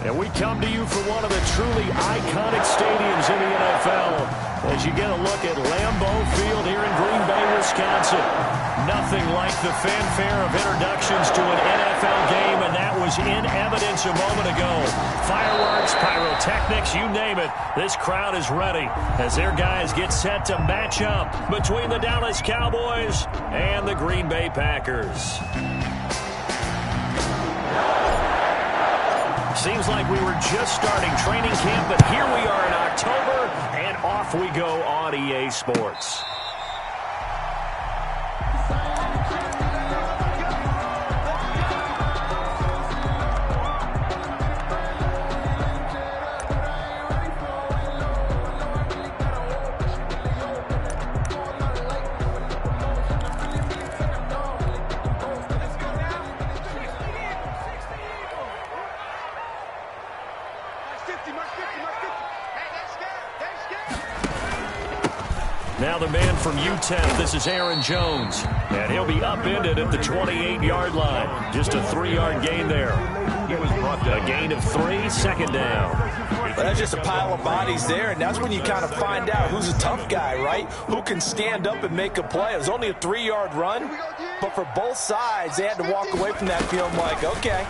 And we come to you from one of the truly iconic stadiums in the NFL as you get a look at Lambeau Field here in Green Bay, Wisconsin. Nothing like the fanfare of introductions to an NFL game, and that was in evidence a moment ago. Fireworks, pyrotechnics, you name it. This crowd is ready as their guys get set to match up between the Dallas Cowboys and the Green Bay Packers. Seems like we were just starting training camp, but here we are in October, and off we go on EA Sports. Now the man from UTEP, this is Aaron Jones, and he'll be upended at the 28-yard line. Just a 3-yard gain there. He was brought down. A gain of 3, second down. But that's just a pile of bodies there, and that's when you kind of find out who's a tough guy, right? Who can stand up and make a play. It was only a 3-yard run, but for both sides, they had to walk away from that feeling like, okay,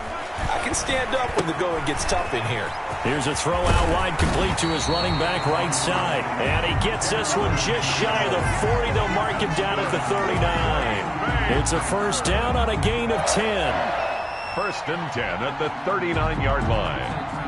I can stand up when the going gets tough in here. Here's a throw out wide, complete to his running back right side. And he gets this one just shy of the 40. They'll mark him down at the 39. It's a first down on a gain of 10. First and 10 at the 39-yard line.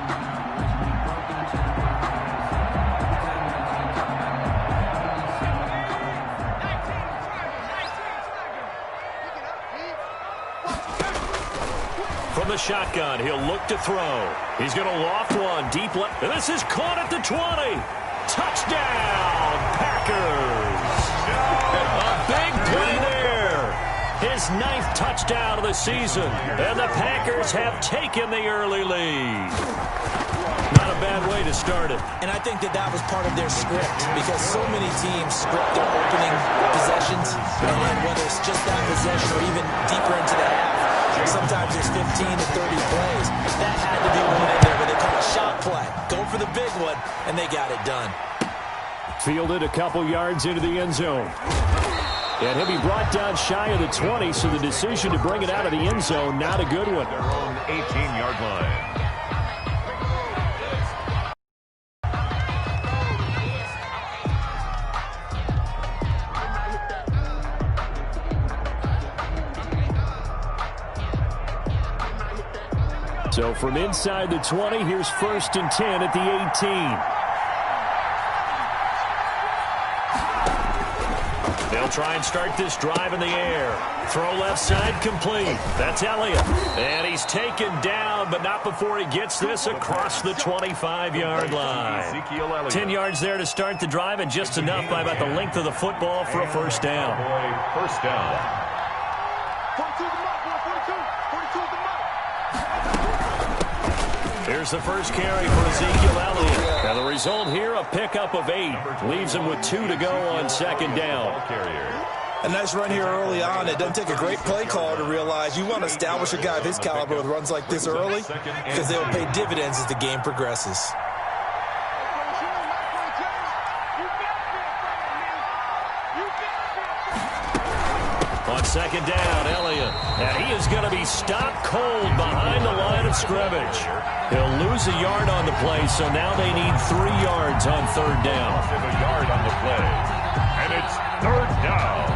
From the shotgun, he'll look to throw. He's going to loft one deep left. And this is caught at the 20. Touchdown, Packers. A big play there. His 9th touchdown of the season. And the Packers have taken the early lead. Not a bad way to start it. And I think that was part of their script, because so many teams script their opening possessions, and then whether it's just that possession or even deeper into the half, sometimes there's 15 to 30 plays. That had to be one in there where they call a shot play. Go for the big one, and they got it done. Fielded a couple yards into the end zone. And he'll be brought down shy of the 20, so the decision to bring it out of the end zone, not a good one. Their own 18-yard line. So from inside the 20, here's first and 10 at the 18. They'll try and start this drive in the air. Throw left side complete. That's Elliott. And he's taken down, but not before he gets this across the 25-yard line. 10 yards there to start the drive, and just enough by about the length of the football for a first down. First down. Here's the first carry for Ezekiel Elliott. And the result here, a pickup of 8. Leaves him with 2 to go on second down. A nice run here early on. It doesn't take a great play caller to realize you want to establish a guy of his caliber with runs like this early, because they will pay dividends as the game progresses. On second down, Elliott. And he is going to be stopped cold behind the line of scrimmage. He'll lose a yard on the play, so now they need 3 yards on third down. A yard on the play. And it's third down.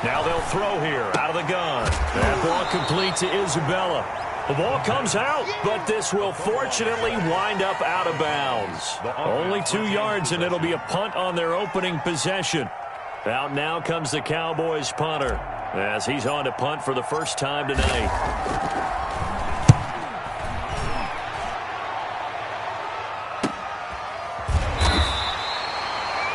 Now they'll throw here out of the gun. That ball complete to Isabella. The ball comes out, but this will fortunately wind up out of bounds. Only 2 yards, and it'll be a punt on their opening possession. Out now comes the Cowboys punter, as he's on to punt for the first time tonight.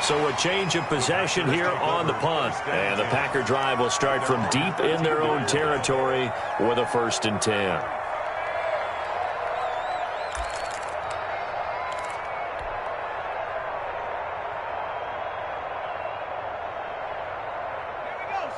So a change of possession here on the punt. And the Packer drive will start from deep in their own territory with a first and 10.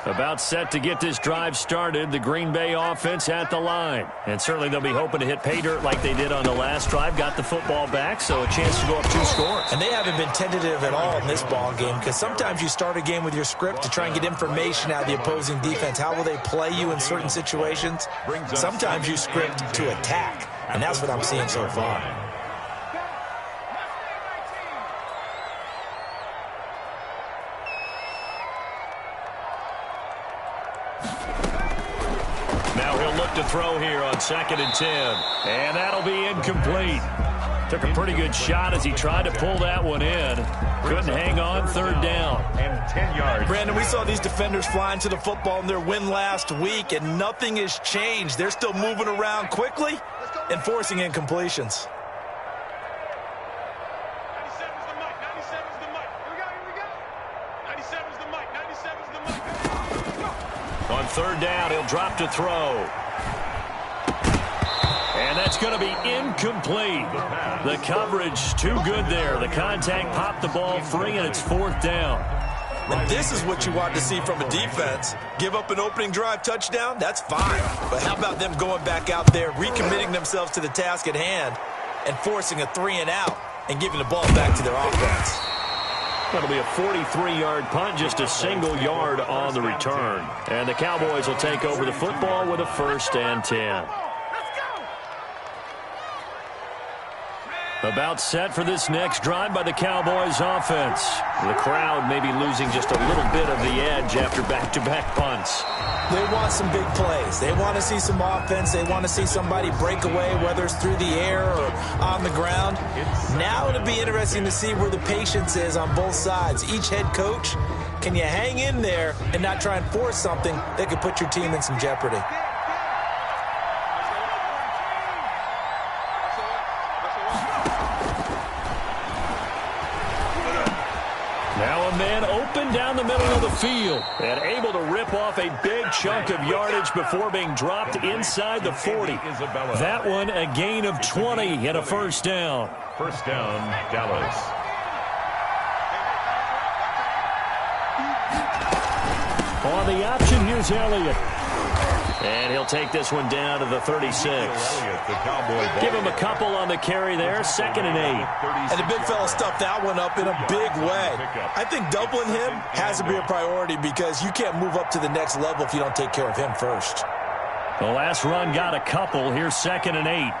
About set to get this drive started, the Green Bay offense at the line. And certainly they'll be hoping to hit pay dirt like they did on the last drive. Got the football back, so a chance to go up 2 scores. And they haven't been tentative at all in this ball game, because sometimes you start a game with your script to try and get information out of the opposing defense. How will they play you in certain situations? Sometimes you script to attack, and that's what I'm seeing so far. To throw here on 2nd and 10. And that'll be incomplete. Took a pretty good shot as he tried to pull that one in. Couldn't hang on. 3rd down. And 10 yards. Brandon, we saw these defenders flying to the football in their win last week, and nothing has changed. They're still moving around quickly and forcing incompletions. 97's the mic. 97's the mic. Here we go. 97's the mic. 97's the mic. On 3rd down, he'll drop to throw. And that's going to be incomplete. The coverage too good there. The contact popped the ball free, and it's 4th down. And this is what you want to see from a defense. Give up an opening drive touchdown, that's fine. But how about them going back out there, recommitting themselves to the task at hand, and forcing a 3-and-out and giving the ball back to their offense. That'll be a 43-yard punt, just a single yard on the return. And the Cowboys will take over the football with a 1st and 10. About set for this next drive by the Cowboys offense. The crowd may be losing just a little bit of the edge after back-to-back punts. They want some big plays. They want to see some offense. They want to see somebody break away, whether it's through the air or on the ground. Now it'll be interesting to see where the patience is on both sides. Each head coach, can you hang in there and not try and force something that could put your team in some jeopardy? Now a man open down the middle of the field and able to rip off a big chunk of yardage before being dropped inside the 40. That one a gain of 20 and a 1st down. 1st down, Dallas. On the option, here's Elliott. And he'll take this one down to the 36. Give him a couple on the carry there. 2nd and 8. And the big fella stuffed that one up in a big way. I think doubling him has to be a priority because you can't move up to the next level if you don't take care of him first. The last run got a couple. Here's 2nd and 8.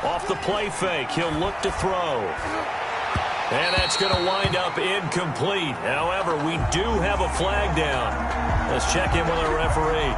Off the play fake, he'll look to throw. And that's going to wind up incomplete. However, we do have a flag down. Let's check in with our referee.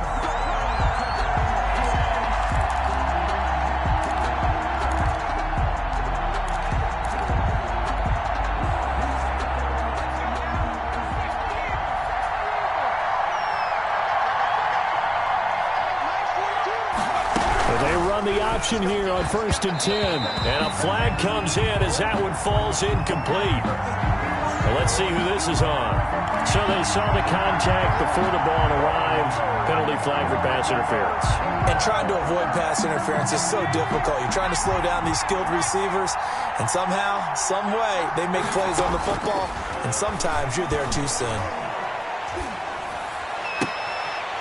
The option here on 1st and 10. And a flag comes in as that one falls incomplete. Well, let's see who this is on. So they saw the contact before the ball arrived. Penalty flag for pass interference. And trying to avoid pass interference is so difficult. You're trying to slow down these skilled receivers, and somehow, some way, they make plays on the football, and sometimes you're there too soon.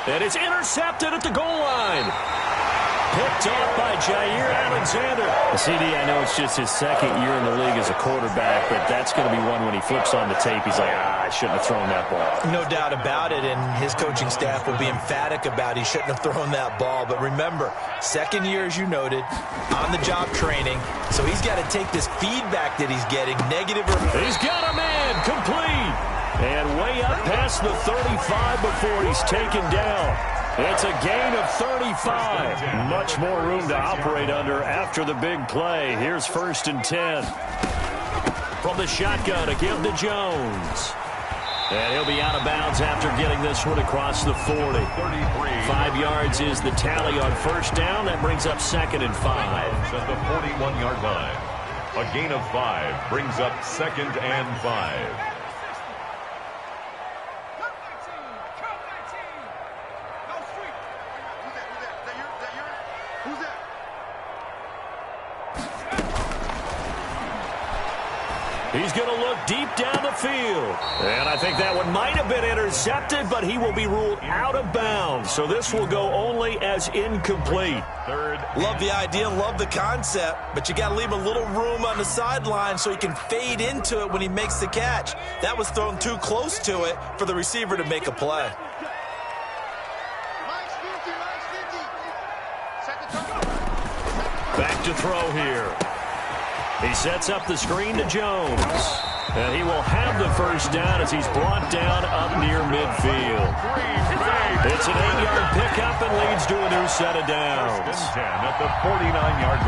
And it's intercepted at the goal line. Picked off by Jair Alexander. CD, I know it's just his 2nd year in the league as a quarterback, but that's going to be one when he flips on the tape. He's like, I shouldn't have thrown that ball. No doubt about it, and his coaching staff will be emphatic about he shouldn't have thrown that ball. But remember, 2nd year, as you noted, on-the-job training, so he's got to take this feedback that he's getting, negative or... He's got a man, complete, and way up past the 35 before he's taken down. It's a gain of 35. Much more room to operate under after the big play. Here's 1st and 10. From the shotgun, a give to Jones. And he'll be out of bounds after getting this one across the 40. 5 yards is the tally on 1st down. That brings up 2nd and 5. At the 41-yard line. A gain of 5 brings up 2nd and 5. He's going to look deep down the field. And I think that one might have been intercepted, but he will be ruled out of bounds. So this will go only as incomplete. Love the idea, love the concept, but you got to leave a little room on the sideline so he can fade into it when he makes the catch. That was thrown too close to it for the receiver to make a play. Back to throw here. He sets up the screen to Jones. And he will have the first down as he's brought down up near midfield. It's an 8-yard pickup and leads to a new set of downs. First and 10 at the 49-yard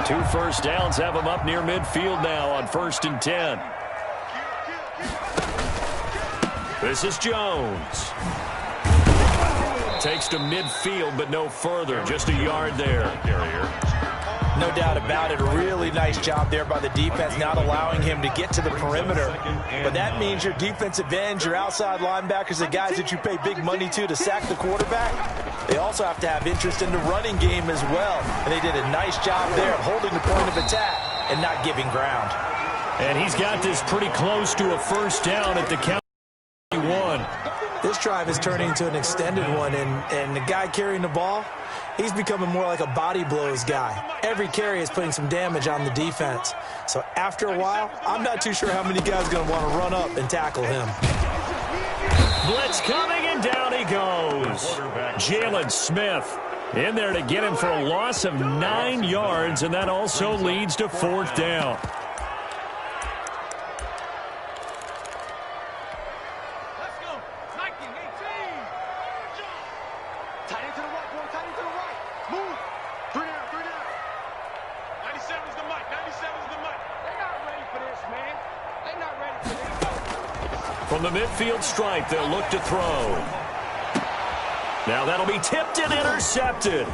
line. 2 first downs have him up near midfield now on 1st and 10. This is Jones. Takes to midfield, but no further. Just a yard there. No doubt about it. A really nice job there by the defense, not allowing him to get to the perimeter. But that means your defensive ends, your outside linebackers, the guys that you pay big money to sack the quarterback, they also have to have interest in the running game as well. And they did a nice job there of holding the point of attack and not giving ground. And he's got this pretty close to a first down at the count. This drive is turning into an extended one, and the guy carrying the ball, he's becoming more like a body blows guy. Every carry is putting some damage on the defense. So after a while, I'm not too sure how many guys are going to want to run up and tackle him. Blitz coming, and down he goes. Jalen Smith in there to get him for a loss of 9 yards, and that also leads to 4th down. From the midfield stripe, they'll look to throw. Now that'll be tipped and intercepted.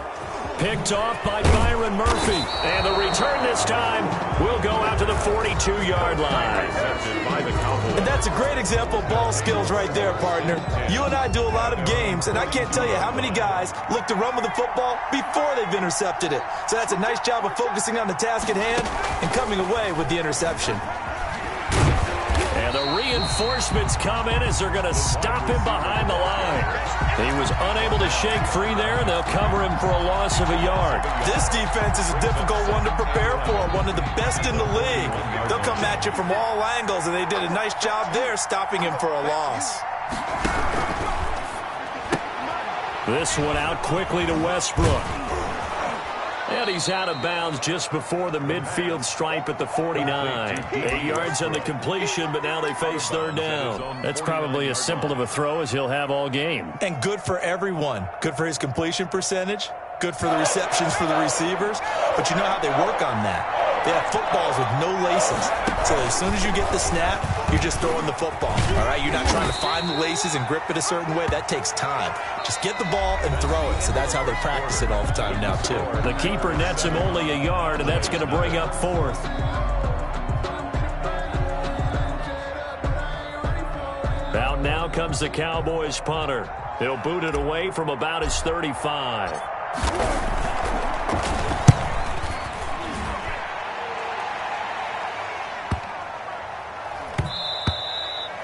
Picked off by Byron Murphy. And the return this time will go out to the 42-yard line. And that's a great example of ball skills right there, partner. You and I do a lot of games, and I can't tell you how many guys look to run with the football before they've intercepted it. So that's a nice job of focusing on the task at hand and coming away with the interception. And the reinforcements come in as they're going to stop him behind the line. He was unable to shake free there, and they'll cover him for a loss of a yard. This defense is a difficult one to prepare for, one of the best in the league. They'll come at you from all angles, and they did a nice job there stopping him for a loss. This one out quickly to Westbrook. And he's out of bounds just before the midfield stripe at the 49. 8 yards on the completion, but now they face 3rd down. That's probably as simple of a throw as he'll have all game. And good for everyone. Good for his completion percentage. Good for the receptions for the receivers. But you know how they work on that. They have footballs with no laces. So as soon as you get the snap, you're just throwing the football. All right, you're not trying to find the laces and grip it a certain way. That takes time. Just get the ball and throw it. So that's how they practice it all the time now, too. The keeper nets him only a yard, and that's going to bring up 4th. Out now comes the Cowboys punter. He'll boot it away from about his 35.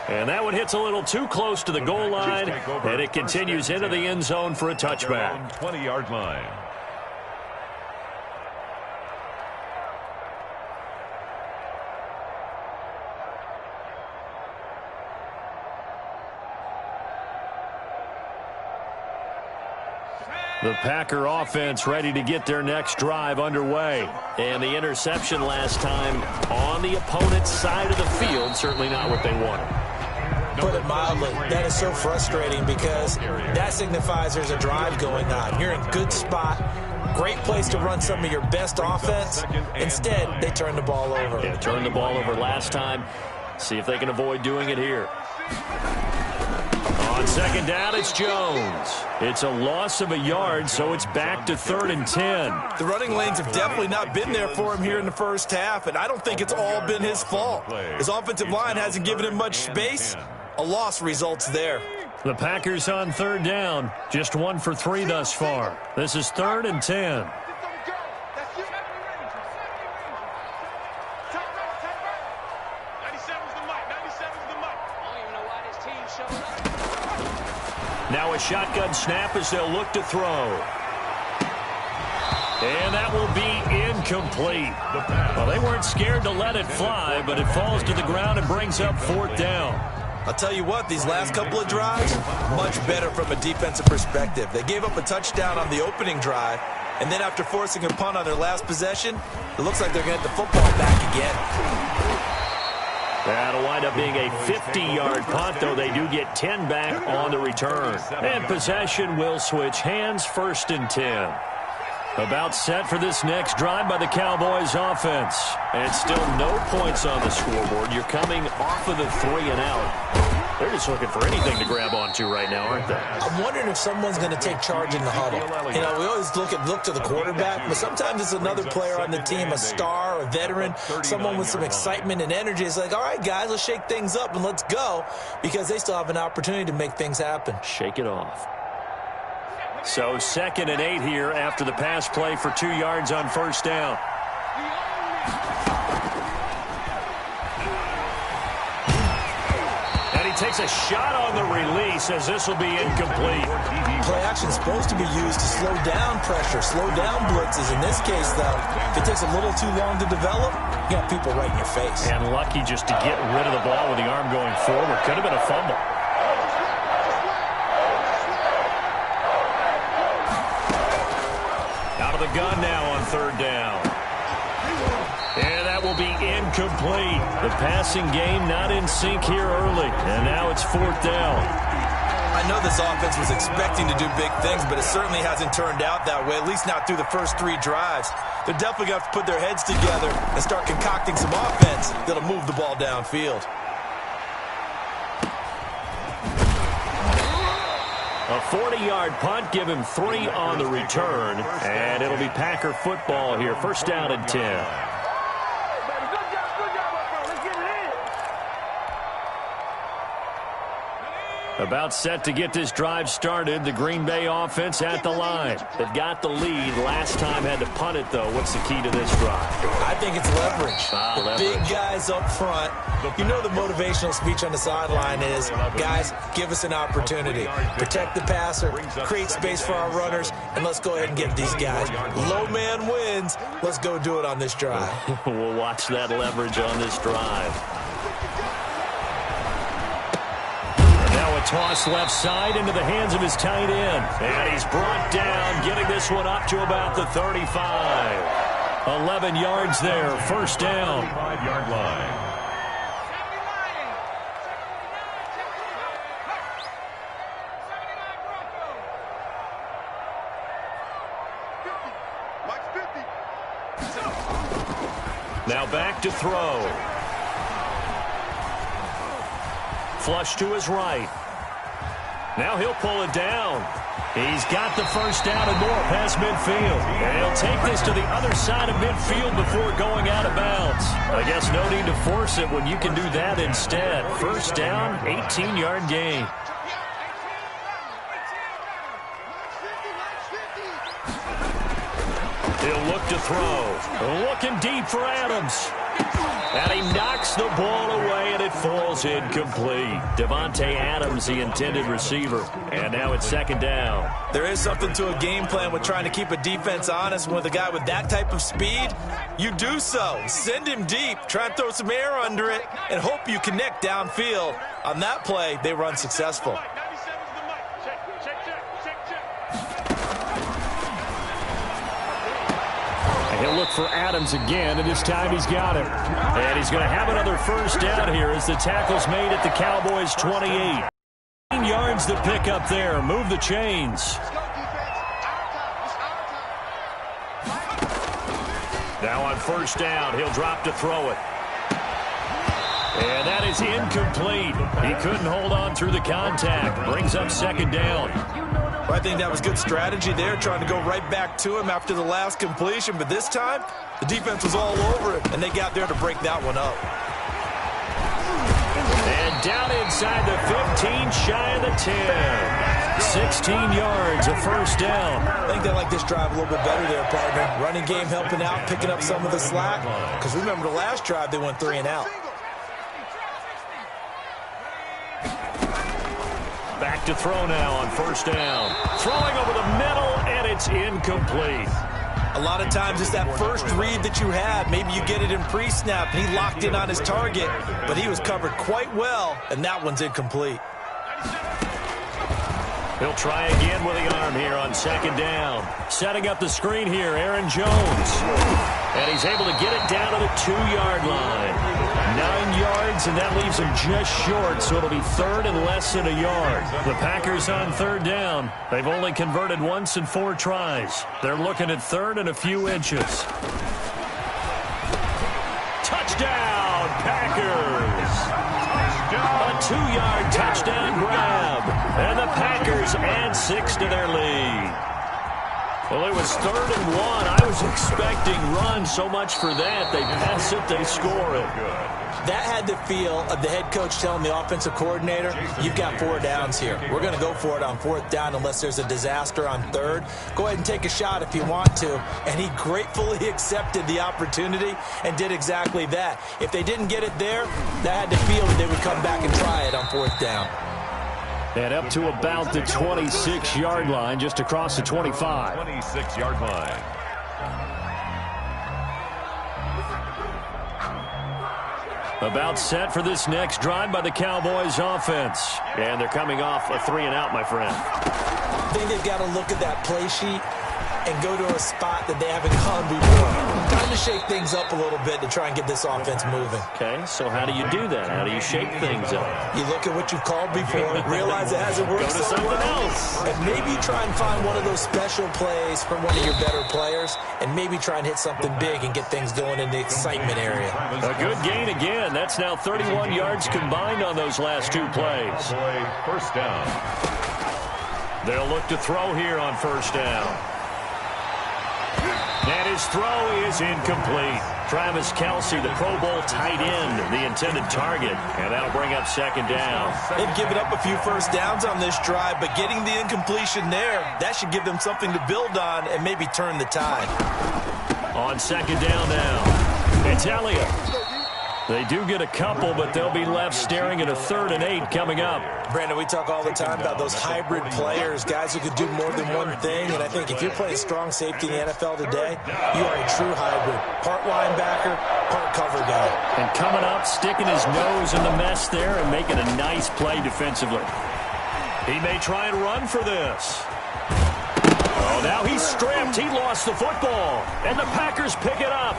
And that one hits a little too close to the goal line, and it continues into the end zone for a touchback. 20-yard line. The Packer offense ready to get their next drive underway. And the interception last time on the opponent's side of the field, certainly not what they wanted. Put it mildly, that is so frustrating because that signifies there's a drive going on. You're in good spot, great place to run some of your best offense. Instead, they turn the ball over. Yeah, turned the ball over last time. See if they can avoid doing it here. On 2nd down, it's Jones. It's a loss of a yard, so it's back to 3rd and 10. The running lanes have definitely not been there for him here in the first half, and I don't think it's all been his fault. His offensive line hasn't given him much space. A loss results there. The Packers on 3rd down. Just 1 for 3 thus far. This is 3rd and 10. Now a shotgun snap as they'll look to throw. And that will be incomplete. Well, they weren't scared to let it fly, but it falls to the ground and brings up 4th down. I'll tell you what, these last couple of drives, much better from a defensive perspective. They gave up a touchdown on the opening drive, and then after forcing a punt on their last possession, it looks like they're going to get the football back again. That'll wind up being a 50-yard punt, though they do get 10 back on the return. And possession will switch hands, 1st and 10. About set for this next drive by the Cowboys offense. And still no points on the scoreboard. You're coming off of the 3-and-out. They're just looking for anything to grab onto right now, aren't they? I'm wondering if someone's going to take charge in the huddle. You know, we always look to the quarterback, but sometimes it's another player on the team, a star, a veteran, someone with some excitement and energy. It's like, all right, guys, let's shake things up and let's go, because they still have an opportunity to make things happen. Shake it off. So 2nd and 8 here after the pass play for 2 yards on 1st down. And he takes a shot on the release as this will be incomplete. Play action is supposed to be used to slow down pressure, slow down blitzes. In this case, though, if it takes a little too long to develop, you got people right in your face. And lucky just to get rid of the ball with the arm going forward. Could have been a fumble. The gun now on 3rd down. And that will be incomplete. The passing game not in sync here early. And now it's 4th down. I know this offense was expecting to do big things, but it certainly hasn't turned out that way, at least not through the first 3 drives. They're definitely going to have to put their heads together and start concocting some offense that'll move the ball downfield. A 40-yard punt, give him 3 on the return, and it'll be Packer football here. 1st down and 10. About set to get this drive started. The Green Bay offense at the line. They've got the lead. Last time had to punt it, though. What's the key to this drive? I think it's leverage. The big guys up front. You know the motivational speech on the sideline is, guys, give us an opportunity. Protect the passer, create space for our runners, and let's go ahead and get these guys. Low man wins. Let's go do it on this drive. We'll watch that leverage on this drive. Toss left side into the hands of his tight end. And he's brought down, getting this one up to about the 35. 11 yards there, 1st down. 5-yard line. Now back to throw. Flush to his right. Now he'll pull it down. He's got the 1st down and more past midfield. And he'll take this to the other side of midfield before going out of bounds. I guess no need to force it when you can do that instead. 1st down, 18-yard gain. He'll look to throw. Looking deep for Adams. And he knocks the ball away, and it falls incomplete. Devontae Adams, the intended receiver. And now it's 2nd down. There is something to a game plan with trying to keep a defense honest. With a guy with that type of speed, you do so. Send him deep, try and throw some air under it, and hope you connect downfield. On that play, they run successful. He'll look for Adams again, and this time he's got him. And he's going to have another 1st down here as the tackle's made at the Cowboys' 28. 15 yards to pick up there. Move the chains. Now on 1st down, he'll drop to throw it. And that is incomplete. He couldn't hold on through the contact. Brings up 2nd down. Well, I think that was good strategy there, trying to go right back to him after the last completion. But this time, the defense was all over it, and they got there to break that one up. And down inside the 15, shy of the 10. 16 yards, a 1st down. I think they like this drive a little bit better there, partner. Running game helping out, picking up some of the slack. Because remember the last drive, they went 3-and-out. Back look to throw now on first down. Throwing over the middle, and it's incomplete. A lot of times it's that first read that you have. Maybe you get it in pre-snap, and he locked in on his target, but he was covered quite well, and that one's incomplete. He'll try again with the arm here on second down. Setting up the screen here, Aaron Jones. And he's able to get it down to the 2-yard line. 9 yards, and that leaves him just short, so it'll be third and less than a yard. The Packers on third down. They've only converted once in 4 tries. They're looking at third and a few inches. Touchdown, Packers! A 2-yard touchdown grab. And the Packers add 6 to their lead. Well, it was 3rd and 1. I was expecting run so much for that. They pass it, they score it. That had the feel of the head coach telling the offensive coordinator, you've got 4 downs here. We're going to go for it on 4th down unless there's a disaster on 3rd. Go ahead and take a shot if you want to. And he gratefully accepted the opportunity and did exactly that. If they didn't get it there, that had the feel that they would come back and try it on 4th down. And up to about the 26-yard line, just across the 25. 26-yard line. About set for this next drive by the Cowboys offense. And they're coming off a 3-and-out, my friend. I think they've got to look at that play sheet and go to a spot that they haven't gone before. Time to shake things up a little bit to try and get this offense moving. Okay, so how do you do that? How do you shake things up? You look at what you've called before, realize it hasn't worked Go to so something well, else. and maybe try and find one of those special plays from one of your better players, and maybe try and hit something big and get things going in the excitement area. A good gain again. That's now 31 yards combined on those last 2 plays. First down. They'll look to throw here on first down. And his throw is incomplete. Travis Kelce, the Pro Bowl tight end, the intended target. And that'll bring up second down. They've given up a few first downs on this drive, but getting the incompletion there, that should give them something to build on and maybe turn the tide. On second down now, it's Elliott. They do get a couple, but they'll be left staring at a 3rd and 8 coming up. Brandon, we talk all the time about those hybrid players, guys who could do more than one thing. And I think if you're playing strong safety in the NFL today, you are a true hybrid. Part linebacker, part cover guy. And coming up, sticking his nose in the mess there and making a nice play defensively. He may try and run for this. Oh, now he's stripped. He lost the football. And the Packers pick it up.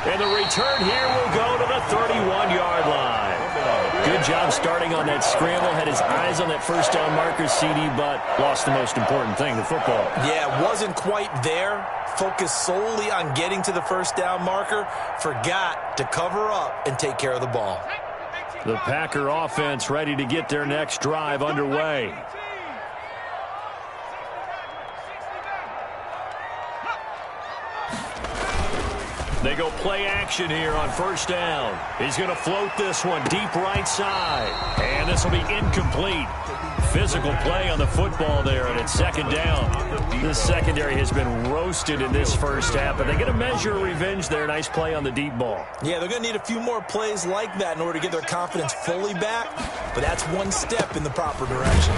And the return here will go to the 31-yard line. Good job starting on that scramble. Had his eyes on that first down marker, CD, but lost the most important thing, the football. Yeah, wasn't quite there. Focused solely on getting to the first down marker. Forgot to cover up and take care of the ball. The Packer offense ready to get their next drive underway. They go play action here on first down. He's going to float this one deep right side. And this will be incomplete. Physical play on the football there, and it's second down. This secondary has been roasted in this first half, but they get a measure of revenge there. Nice play on the deep ball. Yeah, they're going to need a few more plays like that in order to get their confidence fully back, but that's one step in the proper direction.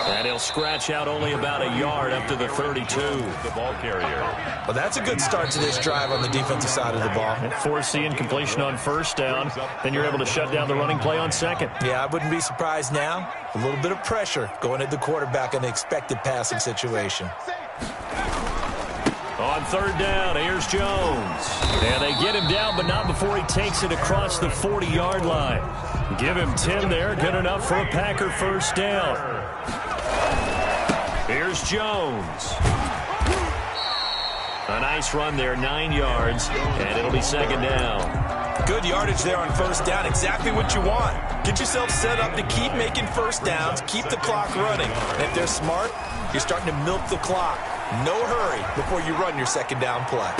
And he'll scratch out only about a yard up to the 32. The ball carrier. Well, that's a good start to this drive on the defensive side of the ball. Force the incompletion on first down. Then you're able to shut down the running play on second. Yeah, I wouldn't be surprised now. A little bit of pressure going at the quarterback in the expected passing situation. On third down, here's Jones. And they get him down, but not before he takes it across the 40-yard line. Give him 10 there. Good enough for a Packer first down. Here's Jones. A nice run there, 9 yards, and it'll be second down. Good yardage there on first down, exactly what you want. Get yourself set up to keep making first downs, keep the clock running. And if they're smart, you're starting to milk the clock. No hurry before you run your second down play.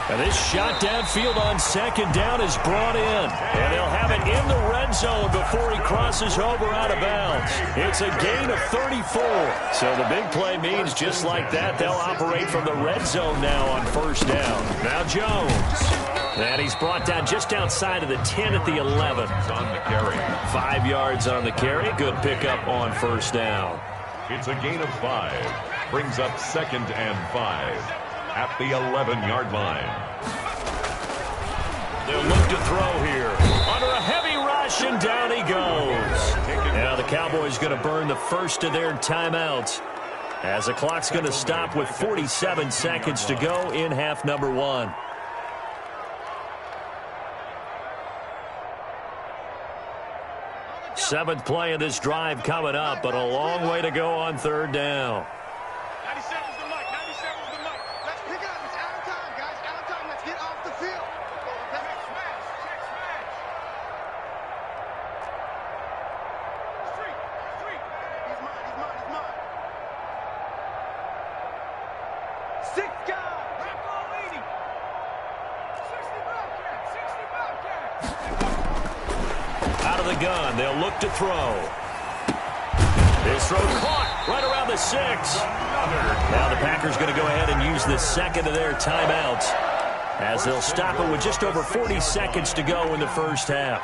And this shot downfield on second down is brought in. And they'll have it in the red zone before he crosses over out of bounds. It's a gain of 34. So the big play means just like that, they'll operate from the red zone now on first down. Now Jones. And he's brought down just outside of the 10 at the 11. On the carry. 5 yards on the carry. Good pickup on first down. It's a gain of 5. Brings up 2nd and 5 at the 11-yard line. They'll look to throw here. Under a heavy rush, and down he goes. Now the Cowboys going to burn the first of their timeouts, as the clock's going to stop with 47 seconds to go in half number 1. Seventh play of this drive coming up, but a long way to go on third down. 97's the mic. 97's the mic. Let's pick it up. It's out of time, guys. Out of time. Let's get off the field. Check smash. Check smash. Street. Street. He's mine. He's mine. He's mine. 6 guys. Back all 80. 60 Bobcat. 60 Bobcat. Out of the gun, they'll look to throw. This throw caught right around the 6. Now the Packers going to go ahead and use the second of their timeouts, as they'll stop it with just over 40 seconds to go in the first half.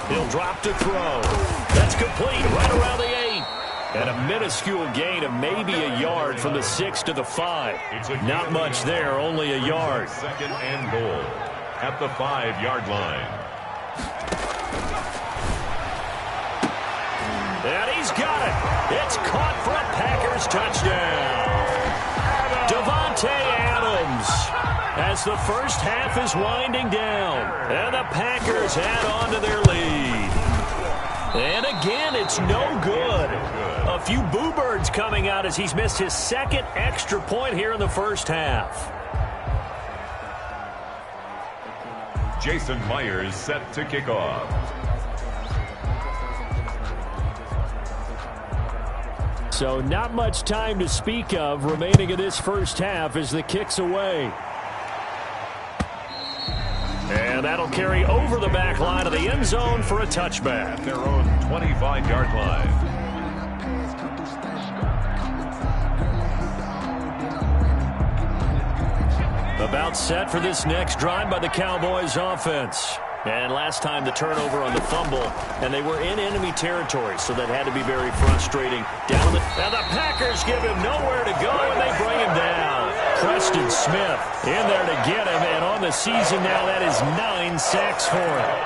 He'll drop to throw. That's complete right around the 8. And a minuscule gain of maybe a yard from the 6 to the 5. Not much there, only a yard. 2nd and goal at the 5-yard line. And he's got it. It's caught for a Packers touchdown. Devontae Adams, as the first half is winding down, and the Packers add on to their lead. And again, it's no good. A few boo birds coming out as he's missed his second extra point here in the first half. Jason Myers set to kick off. So not much time to speak of remaining in this first half as the kick's away. And that'll carry over the back line of the end zone for a touchback. Their own 25-yard line. About set for this next drive by the Cowboys offense. And last time the turnover on the fumble, and they were in enemy territory, so that had to be very frustrating. Down the, and the Packers give him nowhere to go, and they bring him down. Preston Smith in there to get him, and on the season now, that is 9 sacks for him.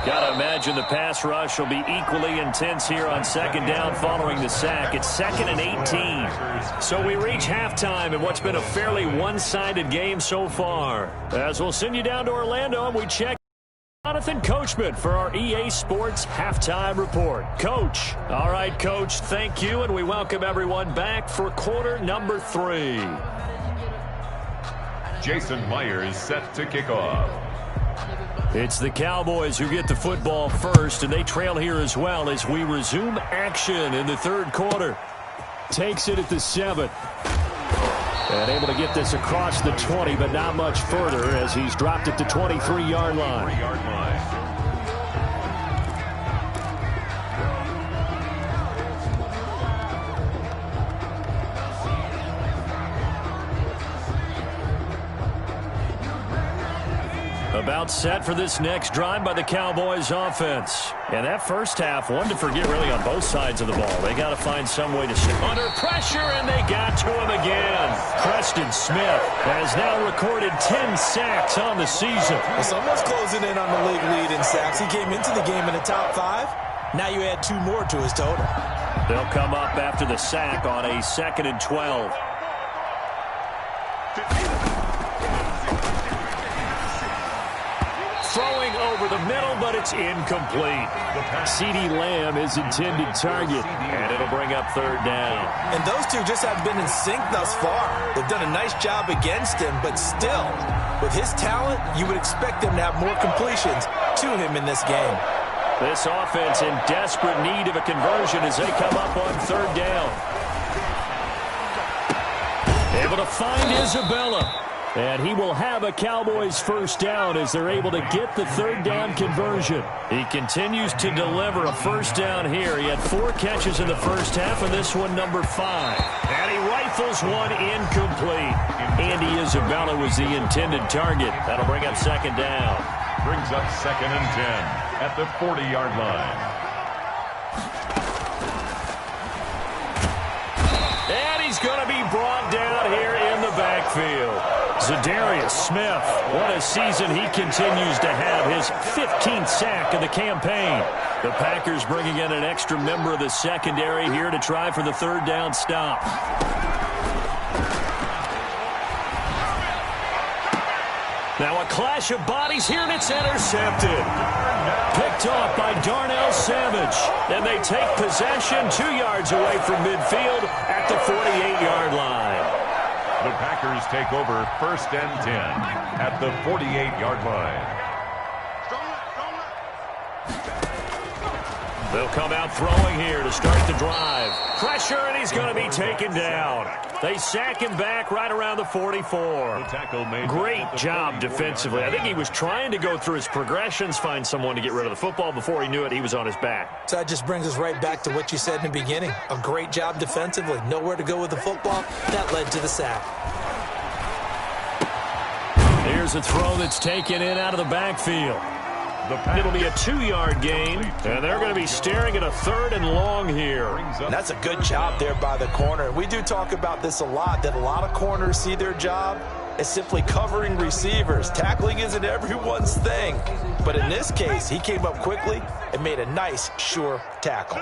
Got to imagine the pass rush will be equally intense here on second down following the sack. It's 2nd and 18. So we reach halftime in what's been a fairly one-sided game so far. As we'll send you down to Orlando and we check Jonathan Coachman for our EA Sports Halftime Report. Coach. All right, Coach, thank you, and we welcome everyone back for quarter number 3. Jason Myers set to kick off. It's the Cowboys who get the football first, and they trail here as well as we resume action in the third quarter. Takes it at the 7. And able to get this across the 20, but not much further as he's dropped at the 23-yard line. About set for this next drive by the Cowboys offense. And that first half, one to forget really on both sides of the ball. They got to find some way to stay under pressure, and they got to him again. Preston Smith has now recorded 10 sacks on the season. Well, someone's closing in on the league lead in sacks. He came into the game in the top 5. Now you add 2 more to his total. They'll come up after the sack on a 2nd and 12. Throwing over the middle, but it's incomplete. CeeDee Lamb is intended target, and it'll bring up third down. And those two just have been in sync thus far. They've done a nice job against him, but still, with his talent, you would expect them to have more completions to him in this game. This offense in desperate need of a conversion as they come up on third down. Able to find Isabella. And he will have a Cowboys first down as they're able to get the third down conversion. He continues to deliver a first down here. He had 4 catches in the first half, and this one number 5. And he rifles one incomplete. Andy Isabella was the intended target. That'll bring up second down. Brings up 2nd and 10 at the 40-yard line. And he's going to be brought down here in the backfield. Zadarius Smith, what a season he continues to have, his 15th sack of the campaign. The Packers bringing in an extra member of the secondary here to try for the third down stop. Now a clash of bodies here, and it's intercepted. Picked off by Darnell Savage. And they take possession 2 yards away from midfield at the 48-yard line. The Packers take over 1st and 10 at the 48-yard line. They'll come out throwing here to start the drive. Pressure, and he's going to be taken down. They sack him back right around the 44. Great job defensively. I think he was trying to go through his progressions, find someone to get rid of the football. Before he knew it, he was on his back. So that just brings us right back to what you said in the beginning. A great job defensively. Nowhere to go with the football. That led to the sack. Here's a throw that's taken in out of the backfield. It'll be a 2-yard gain, and they're going to be staring at a 3rd and long here. That's a good job there by the corner. We do talk about this a lot, that a lot of corners see their job as simply covering receivers. Tackling isn't everyone's thing. But in this case, he came up quickly and made a nice, sure tackle.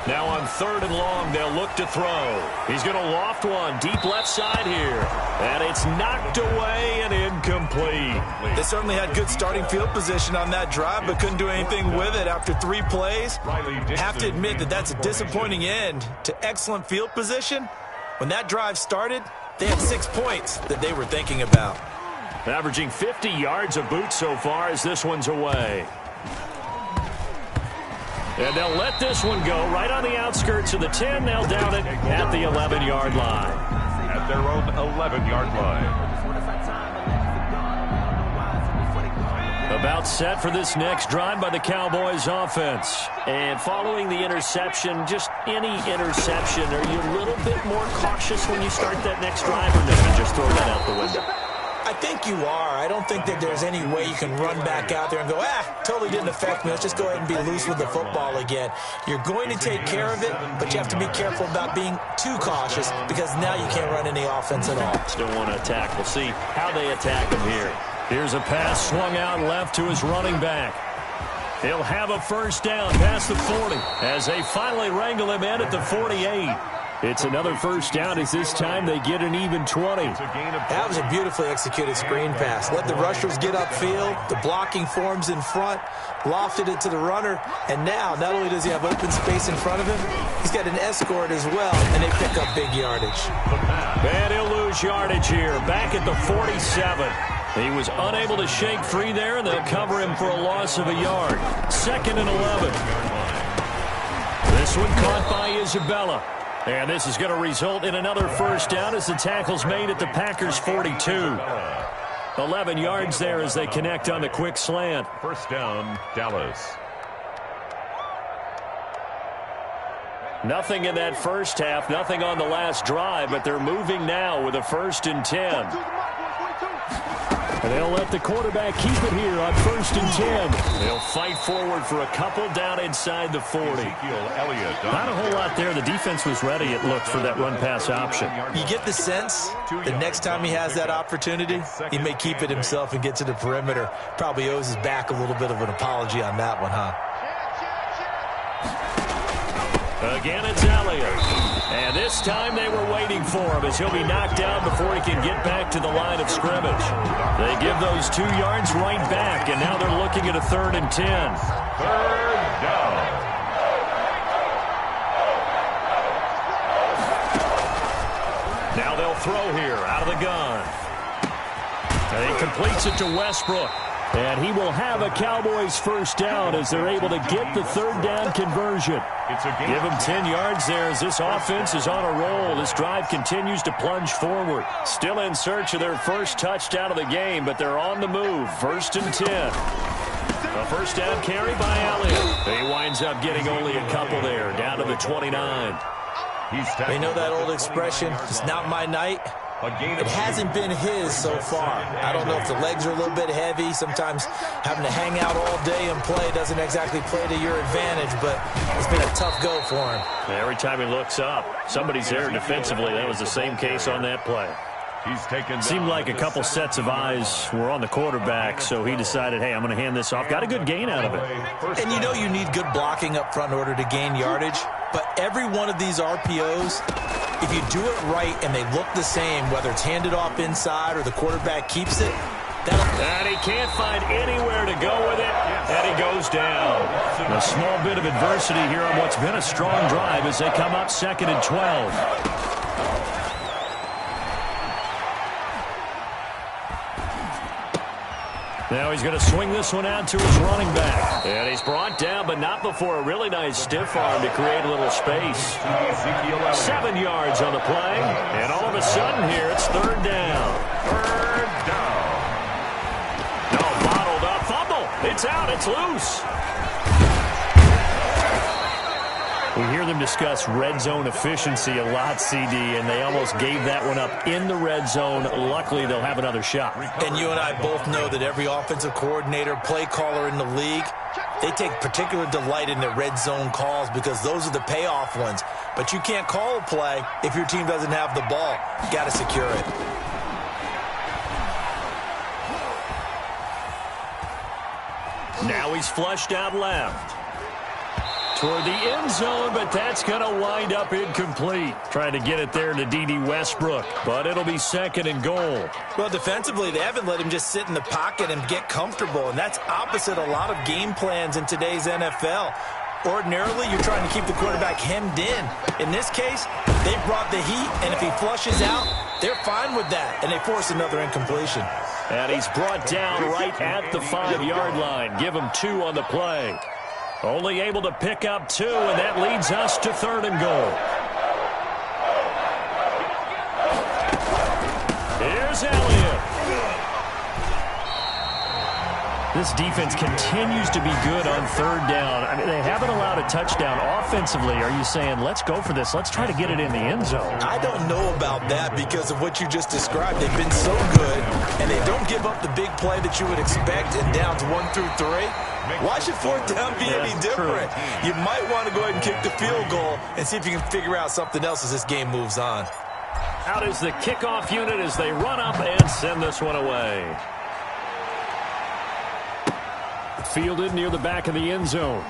Now on 3rd and long, they'll look to throw. He's going to loft one deep left side here. And it's knocked away and incomplete. They certainly had good starting field position on that drive, but couldn't do anything with it after 3 plays. Have to admit that that's a disappointing end to excellent field position. When that drive started, they had 6 points that they were thinking about. Averaging 50 yards a boot so far as this one's away. And they'll let this one go right on the outskirts of the 10. They'll down it at the 11-yard line. At their own 11-yard line. About set for this next drive by the Cowboys offense. And following the interception, just any interception, are you a little bit more cautious when you start that next drive, or no, you just throw that out the window? I think you are. I don't think that there's any way you can run back out there and go, totally didn't affect me. Let's just go ahead and be loose with the football again. You're going to take care of it, but you have to be careful about being too cautious because now you can't run any offense at all. Still want to attack. We'll see how they attack him here. Here's a pass swung out left to his running back. He'll have a first down past the 40 as they finally wrangle him in at the 48. It's another first down as this time they get an even 20. That was a beautifully executed screen pass. Let the rushers get upfield. The blocking forms in front. Lofted it to the runner. And now, not only does he have open space in front of him, he's got an escort as well, and they pick up big yardage. And he'll lose yardage here. Back at the 47. He was unable to shake free there, and they'll cover him for a loss of a yard. 2nd and 11. This one caught by Isabella. And this is going to result in another first down as the tackle's made at the Packers' 42. 11 yards there as they connect on the quick slant. First down, Dallas. Nothing in that first half, nothing on the last drive, but they're moving now with a 1st and 10. And they'll let the quarterback keep it here on 1st and 10. They'll fight forward for a couple down inside the 40. Not a whole lot there. The defense was ready, it looked, for that run-pass option. You get the sense the next time he has that opportunity, he may keep it himself and get to the perimeter. Probably owes his back a little bit of an apology on that one, huh? Again, it's Elliott. And this time they were waiting for him as he'll be knocked down before he can get back to the line of scrimmage. They give those 2 yards right back, and now they're looking at a 3rd and 10. 3rd down. Now they'll throw here out of the gun. And he completes it to Westbrook. And he will have a Cowboys first down as they're able to get the third down conversion. Give him 10 yards there as this offense is on a roll. This drive continues to plunge forward. Still in search of their first touchdown of the game, but they're on the move. First and 10. A first down carry by Elliott. He winds up getting only a couple there, down to the 29. We know that old expression, it's not my night. It hasn't been his so far. I don't know if the legs are a little bit heavy. Sometimes having to hang out all day and play doesn't exactly play to your advantage, but it's been a tough go for him. Every time he looks up, somebody's there defensively. That was the same case on that play. Seemed like a couple sets of eyes were on the quarterback, so he decided, hey, I'm going to hand this off. Got a good gain out of it. And you know you need good blocking up front in order to gain yardage, but every one of these RPOs, if you do it right and they look the same, whether it's handed off inside or the quarterback keeps it, and he can't find anywhere to go with it, and he goes down. A small bit of adversity here on what's been a strong drive as they come up 2nd and 12. Now he's going to swing this one out to his running back. And he's brought down, but not before a really nice stiff arm to create a little space. 7 yards on the play. And all of a sudden here, it's third down. Third down. No, bottled up. Fumble. It's out. It's loose. We hear them discuss red zone efficiency a lot, CD, and they almost gave that one up in the red zone. Luckily, they'll have another shot. And you and I both know that every offensive coordinator, play caller in the league, they take particular delight in their red zone calls because those are the payoff ones. But you can't call a play if your team doesn't have the ball. You got to secure it. Now he's flushed out left. Toward the end zone, but that's going to wind up incomplete. Trying to get it there to D.D. Westbrook, but it'll be 2nd and goal. Well, defensively, they haven't let him just sit in the pocket and get comfortable, and that's opposite a lot of game plans in today's NFL. Ordinarily, you're trying to keep the quarterback hemmed in. In this case, they brought the heat, and if he flushes out, they're fine with that, and they force another incompletion. And he's brought down right at the 5-yard line. Give him 2 on the play. Only able to pick up 2, and that leads us to 3rd and goal. Here's Elliott. This defense continues to be good on 3rd down. I mean, they haven't allowed a touchdown offensively. Are you saying, let's go for this? Let's try to get it in the end zone. I don't know about that because of what you just described. They've been so good, and they don't give up the big play that you would expect in downs 1 through 3. Why should 4th down be any different? You might want to go ahead and kick the field goal and see if you can figure out something else as this game moves on. Out is the kickoff unit as they run up and send this one away. Fielded near the back of the end zone.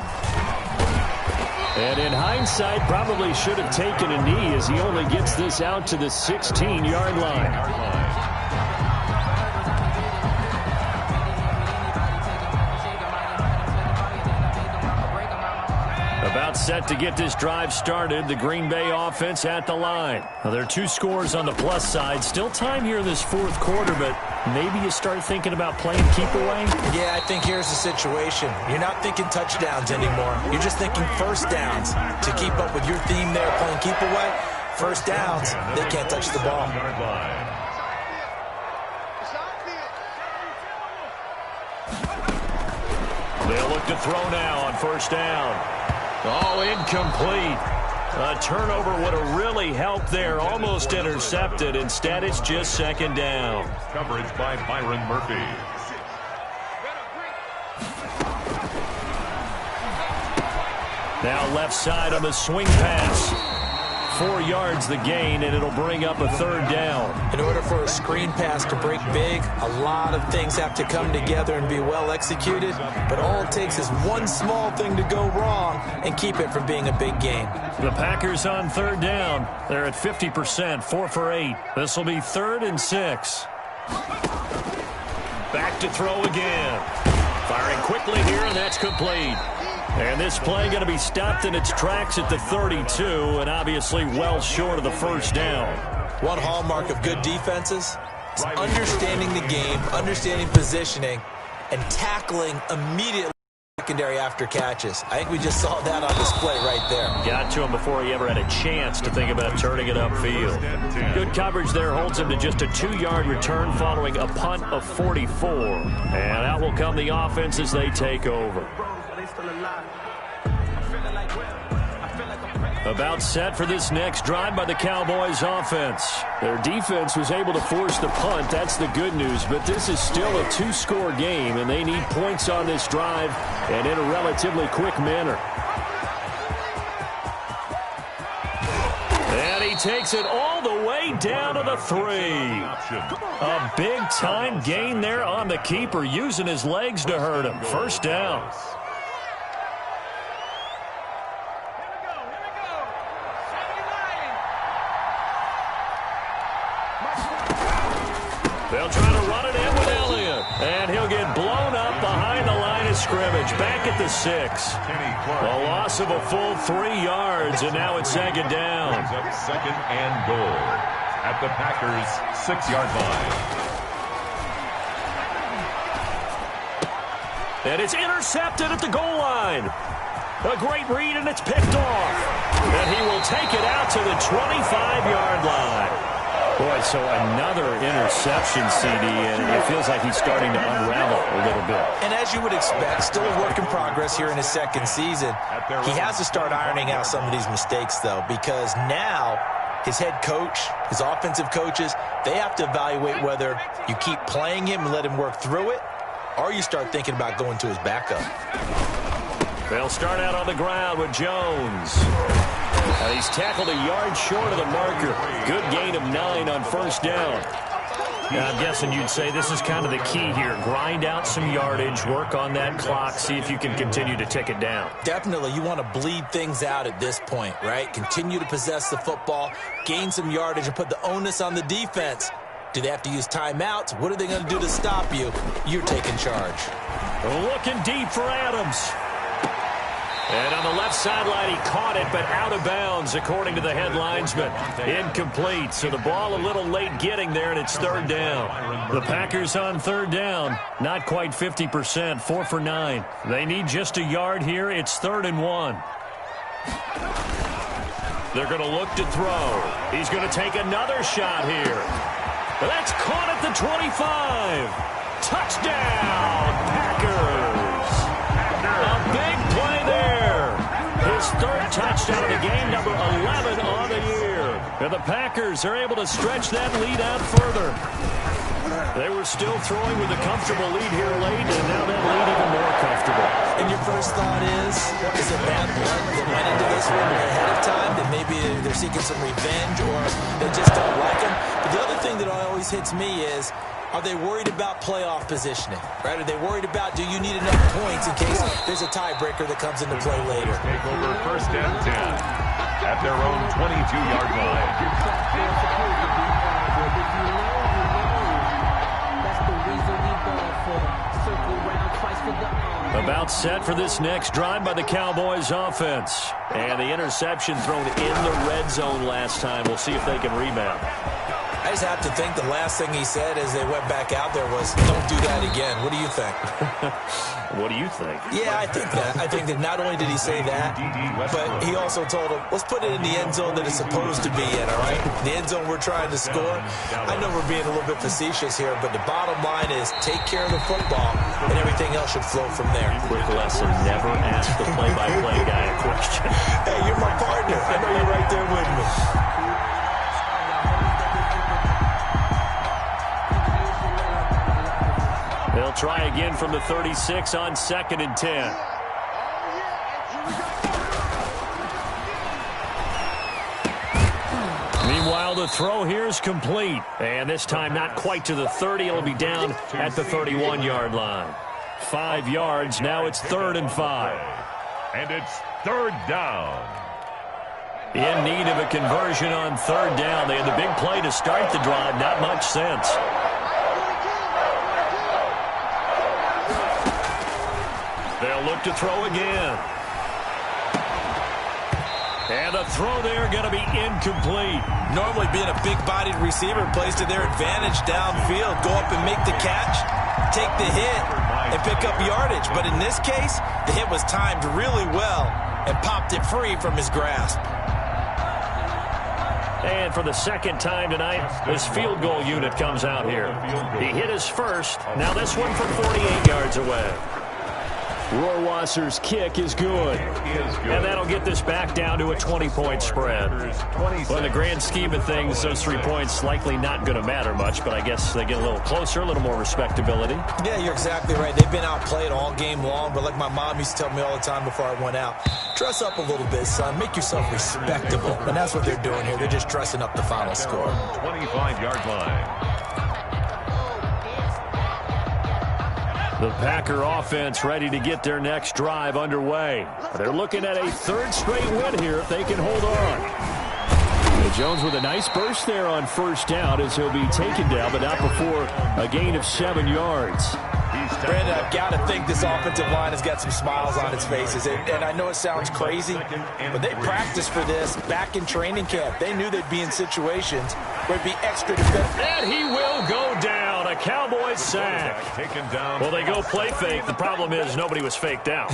And in hindsight, probably should have taken a knee as he only gets this out to the 16-yard line. About set to get this drive started. The Green Bay offense at the line. Now, there are 2 scores on the plus side. Still time here in this 4th quarter, but maybe you start thinking about playing keep away? Yeah, I think here's the situation. You're not thinking touchdowns anymore. You're just thinking first downs. To keep up with your theme there, playing keep away, first downs, they can't touch the ball. They'll look to throw now on first down. Oh, incomplete. A turnover would have really helped there. Almost intercepted. Instead, it's just 2nd down. Coverage by Byron Murphy. Now left side on the swing pass. 4 yards the gain, and it'll bring up a 3rd down. In order for a screen pass to break big, a lot of things have to come together and be well executed, but all it takes is one small thing to go wrong and keep it from being a big game. The Packers on 3rd down. They're at 50%, 4 for 8. This will be 3rd and 6. Back to throw again. Firing quickly here, and that's complete. And this play going to be stopped in its tracks at the 32, and obviously well short of the first down. One hallmark of good defenses is understanding the game, understanding positioning, and tackling immediately secondary after catches. I think we just saw that on display right there. Got to him before he ever had a chance to think about turning it upfield. Good coverage there holds him to just a 2-yard return following a punt of 44. And out will come the offense as they take over. About set for this next drive by the Cowboys offense. Their defense was able to force the punt. That's the good news. But this is still a 2-score game, and they need points on this drive and in a relatively quick manner. And he takes it all the way down to the 3. A big-time gain there on the keeper, using his legs to hurt him. First down. They'll try to run it in with Elliott. And he'll get blown up behind the line of scrimmage. Back at the 6. A loss of a full 3 yards, and now it's second down. Brings up second and goal at the Packers' 6-yard line. And it's intercepted at the goal line. A great read, and it's picked off. And he will take it out to the 25-yard line. Boy, so another interception, CD, and it feels like he's starting to unravel a little bit. And as you would expect, still a work in progress here in his second season. He has to start ironing out some of these mistakes, though, because now his head coach, his offensive coaches, they have to evaluate whether you keep playing him and let him work through it, or you start thinking about going to his backup. They'll start out on the ground with Jones. He's tackled a yard short of the marker. Good gain of 9 on first down. I'm guessing you'd say this is kind of the key here. Grind out some yardage, work on that clock, see if you can continue to tick it down. Definitely. You want to bleed things out at this point, right? Continue to possess the football, gain some yardage, and put the onus on the defense. Do they have to use timeouts? What are they going to do to stop you? You're taking charge. Looking deep for Adams. And on the left sideline, he caught it, but out of bounds, according to the head linesman. Incomplete, so the ball a little late getting there, and it's third down. The Packers on third down, not quite 50%, 4 for 9. They need just a yard here. It's 3rd and 1. They're going to look to throw. He's going to take another shot here. That's caught at the 25. Touchdown, Packers. A big play there. His 3rd touchdown of the game, number 11 on the year. And the Packers are able to stretch that lead out further. They were still throwing with a comfortable lead here late, and now that lead even more comfortable. And your first thought is it bad blood that went into this one ahead of time, that maybe they're seeking some revenge or they just don't like him? But the other thing that always hits me is, are they worried about playoff positioning, right? Are they worried about, do you need enough points in case there's a tiebreaker that comes into play later? Take over 1st and 10 at their own 22-yard line. About set for this next drive by the Cowboys offense. And the interception thrown in the red zone last time. We'll see if they can rebound. I just have to think the last thing he said as they went back out there was, don't do that again. What do you think? What do you think? Yeah, I think that. I think that not only did he say that, but he also told him, let's put it in the end zone that it's supposed to be in, all right? The end zone we're trying to score. I know we're being a little bit facetious here, but the bottom line is take care of the football, and everything else should flow from there. Quick lesson, never ask the play-by-play guy a question. Hey, you're my partner. I know you're right there with me. They'll try again from the 36 on 2nd and 10. Meanwhile, the throw here is complete. And this time not quite to the 30. It'll be down at the 31-yard line. 5 yards. Now it's 3rd and 5. And it's 3rd down. In need of a conversion on 3rd down. They had the big play to start the drive. Not much sense. They'll look to throw again. And the throw there going to be incomplete. Normally being a big-bodied receiver plays to their advantage downfield. Go up and make the catch, take the hit, and to pick up yardage. But in this case, the hit was timed really well and popped it free from his grasp. And for the second time tonight, this field goal unit comes out here. He hit his first. Now this one from 48 yards away. Rohrwasser's kick is good. And that'll get this back down to a 20-point spread. Well, in the grand scheme of things, those 3 points likely not going to matter much, but I guess they get a little closer, a little more respectability. Yeah, you're exactly right. They've been outplayed all game long, but like my mom used to tell me all the time before I went out, dress up a little bit, son. Make yourself respectable. And that's what they're doing here. They're just dressing up the final score. 25-yard line. The Packer offense ready to get their next drive underway. They're looking at a third straight win here if they can hold on. And Jones with a nice burst there on first down as he'll be taken down, but not before a gain of 7 yards. Brandon, I've got to think this offensive line has got some smiles on its faces. And I know it sounds crazy, but they practiced for this back in training camp. They knew they'd be in situations where it'd be extra defensive. And he will go down. A Cowboys sack. Well, they go play fake. The problem is nobody was faked out.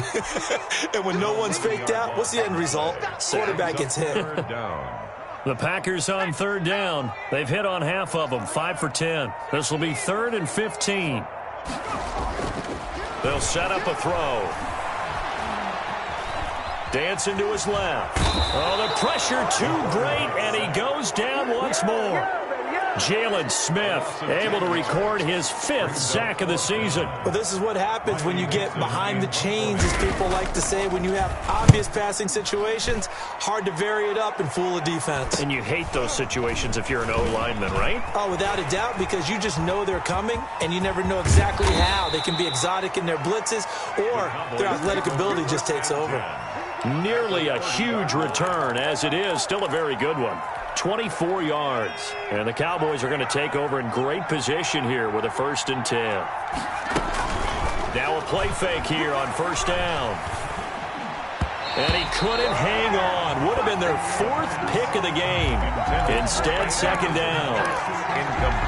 And when no one's faked out, what's the end result? Quarterback gets hit. The Packers on third down. They've hit on half of them, 5 for 10. This will be 3rd and 15. They'll set up a throw. Dancing to his left. Oh, the pressure too great, and he goes down once more. Jalen Smith able to record his 5th sack of the season. Well, this is what happens when you get behind the chains, as people like to say. When you have obvious passing situations, hard to vary it up and fool a defense. And you hate those situations if you're an O-lineman, right? Oh, without a doubt, because you just know they're coming, and you never know exactly how. They can be exotic in their blitzes, or their athletic ability just takes over. Nearly a huge return, as it is still a very good one. 24 yards. And the Cowboys are going to take over in great position here with a 1st and 10. Now a play fake here on first down. And he couldn't hang on. Would have been their 4th pick of the game. Instead, 2nd down.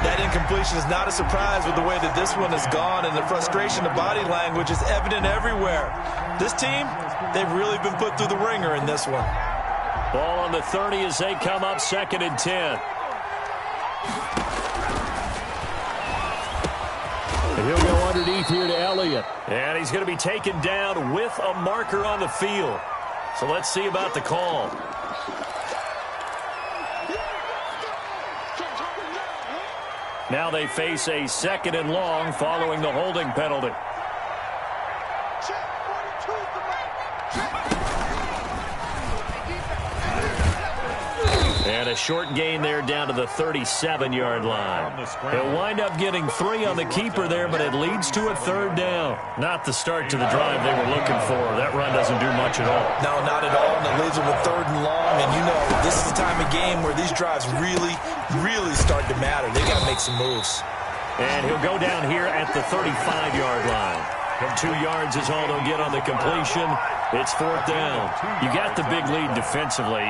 That incompletion is not a surprise with the way that this one has gone, and the frustration of body language is evident everywhere. This team, they've really been put through the ringer in this one. Ball on the 30 as they come up 2nd and 10. And he'll go underneath here to Elliott. And he's going to be taken down with a marker on the field. So let's see about the call. Now they face a 2nd and long following the holding penalty. And a short gain there down to the 37-yard line. He'll wind up getting 3 on the keeper there, but it leads to a 3rd down. Not the start to the drive they were looking for. That run doesn't do much at all. No, not at all, and it leaves them with 3rd and long. And you know, this is the time of game where these drives really start to matter. They got to make some moves. And he'll go down here at the 35-yard line. 2 yards is all they'll get on the completion. It's 4th down. You got the big lead defensively.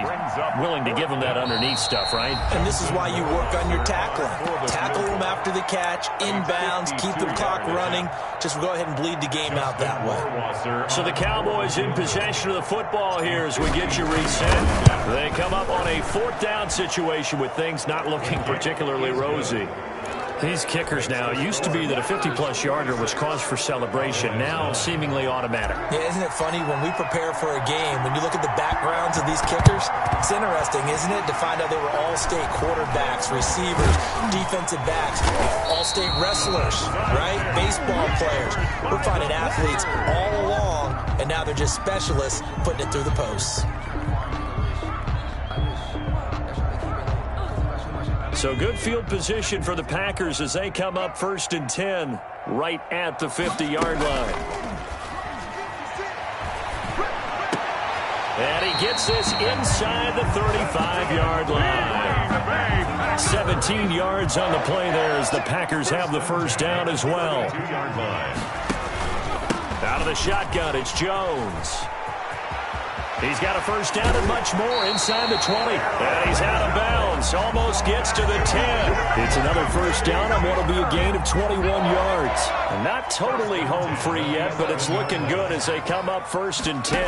Willing to give them that underneath stuff, right? And this is why you work on your tackling. Tackle them after the catch, inbounds, keep the clock running. Just go ahead and bleed the game out that way. So the Cowboys in possession of the football here as we get you reset. They come up on a 4th down situation with things not looking particularly rosy. These kickers now, it used to be that a 50-plus yarder was cause for celebration, now seemingly automatic. Yeah, isn't it funny when we prepare for a game, when you look at the backgrounds of these kickers, it's interesting, isn't it, to find out they were all-state quarterbacks, receivers, defensive backs, all-state wrestlers, right? Baseball players. We're finding athletes all along, and now they're just specialists putting it through the posts. So good field position for the Packers as they come up 1st and 10 right at the 50-yard line. And he gets this inside the 35-yard line. 17 yards on the play there as the Packers have the 1st down as well. Out of the shotgun, it's Jones. He's got a first down and much more inside the 20. And he's out of bounds. Almost gets to the 10. It's another first down on what will be a gain of 21 yards. Not totally home free yet, but it's looking good as they come up 1st and 10.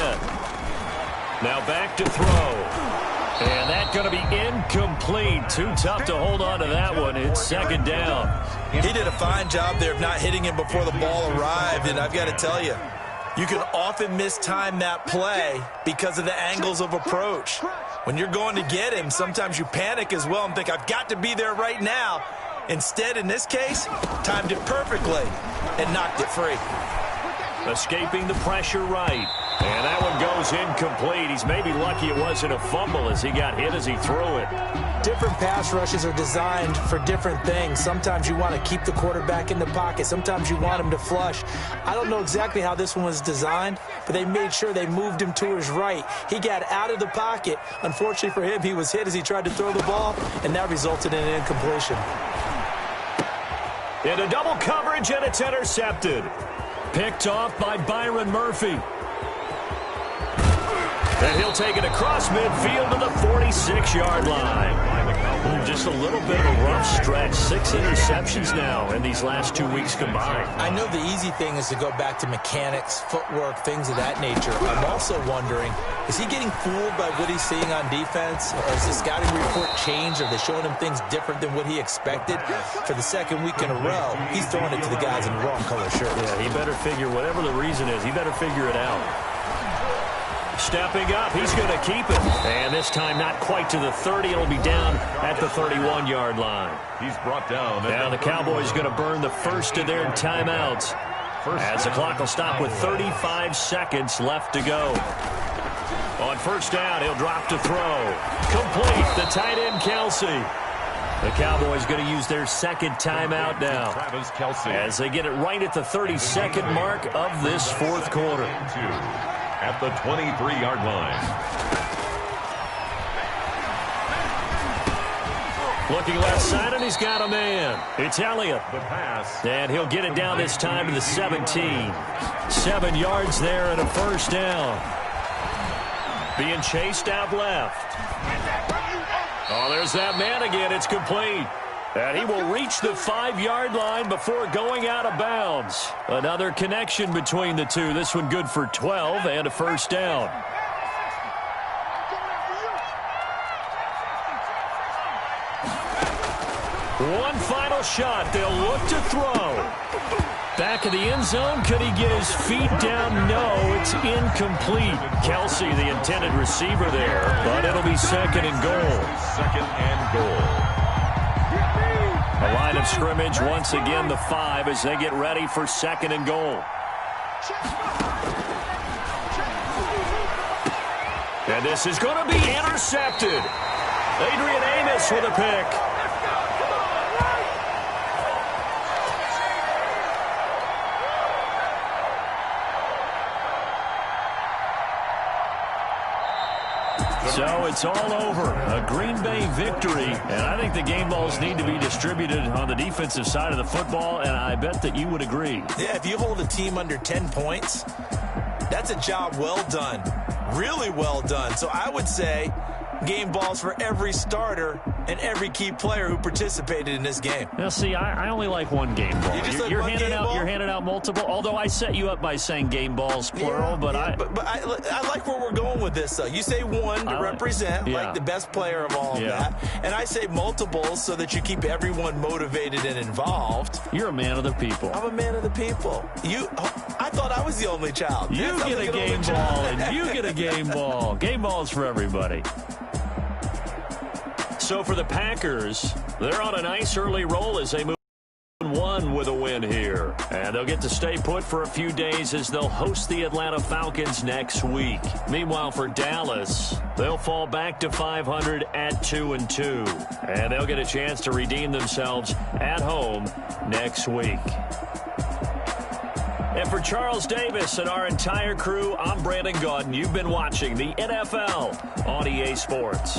Now back to throw. And that's going to be incomplete. Too tough to hold on to that one. It's 2nd down. He did a fine job there of not hitting him before the ball arrived. And I've got to tell you, you can often mistime that play because of the angles of approach. When you're going to get him, sometimes you panic as well and think, I've got to be there right now. Instead, in this case, timed it perfectly and knocked it free. Escaping the pressure right. And that one goes incomplete. He's maybe lucky it wasn't a fumble as he got hit as he threw it. Different pass rushes are designed for different things. Sometimes you want to keep the quarterback in the pocket. Sometimes you want him to flush. I don't know exactly how this one was designed, but they made sure they moved him to his right. He got out of the pocket. Unfortunately for him, he was hit as he tried to throw the ball, and that resulted in an incompletion. Into double coverage, and it's intercepted. Picked off by Byron Murphy. And he'll take it across midfield to the 46-yard line. Just a little bit of a rough stretch. 6 interceptions now in these last 2 weeks combined. I know the easy thing is to go back to mechanics, footwork, things of that nature. I'm also wondering, is he getting fooled by what he's seeing on defense? Or has the scouting report changed? Are they showing him things different than what he expected? For the 2nd week in a row, he's throwing it to the guys in the wrong color shirt. Yeah, he better figure, whatever the reason is, he better figure it out. Stepping up, he's going to keep it. And this time not quite to the 30. It'll be down at the 31-yard line. He's brought down. Now the Cowboys going to burn the first of their timeouts as the clock will stop with 35 seconds left to go. On 1st down, he'll drop to throw. Complete, the tight end, Kelsey. The Cowboys going to use their 2nd timeout now as they get it right at the 32nd mark of this 4th quarter. At the 23-yard line. Looking left side, and he's got a man. It's Elliott. The pass. And he'll get it down this time to the 17. 7 yards there and a first down. Being chased out left. Oh, there's that man again. It's complete. And he will reach the 5-yard line before going out of bounds. Another connection between the two. This one good for 12 and a first down. One final shot. They'll look to throw. Back of the end zone. Could he get his feet down? No, it's incomplete. Kelsey, the intended receiver there. But it'll be 2nd and goal. 2nd and goal. A line of scrimmage, once again the 5 as they get ready for 2nd and goal. And this is going to be intercepted. Adrian Amos with a pick. So it's all over. A Green Bay victory. And I think the game balls need to be distributed on the defensive side of the football, and I bet that you would agree. Yeah, if you hold a team under 10 points, that's a job well done. Really well done. So I would say game balls for every starter and every key player who participated in this game. Now, see, I only like one game ball. You're handing out multiple, although I set you up by saying game balls, plural. But I like where we're going with this, though. You say one to represent, like the best player of all of that. And I say multiples so that you keep everyone motivated and involved. You're a man of the people. I'm a man of the people. I thought I was the only child. You get a game ball, and you get a game ball. Game balls for everybody. So for the Packers, they're on a nice early roll as they move 1 with a win here. And they'll get to stay put for a few days as they'll host the Atlanta Falcons next week. Meanwhile, for Dallas, they'll fall back to 500 at 2-2. And they'll get a chance to redeem themselves at home next week. And for Charles Davis and our entire crew, I'm Brandon Gaudin. You've been watching the NFL on EA Sports.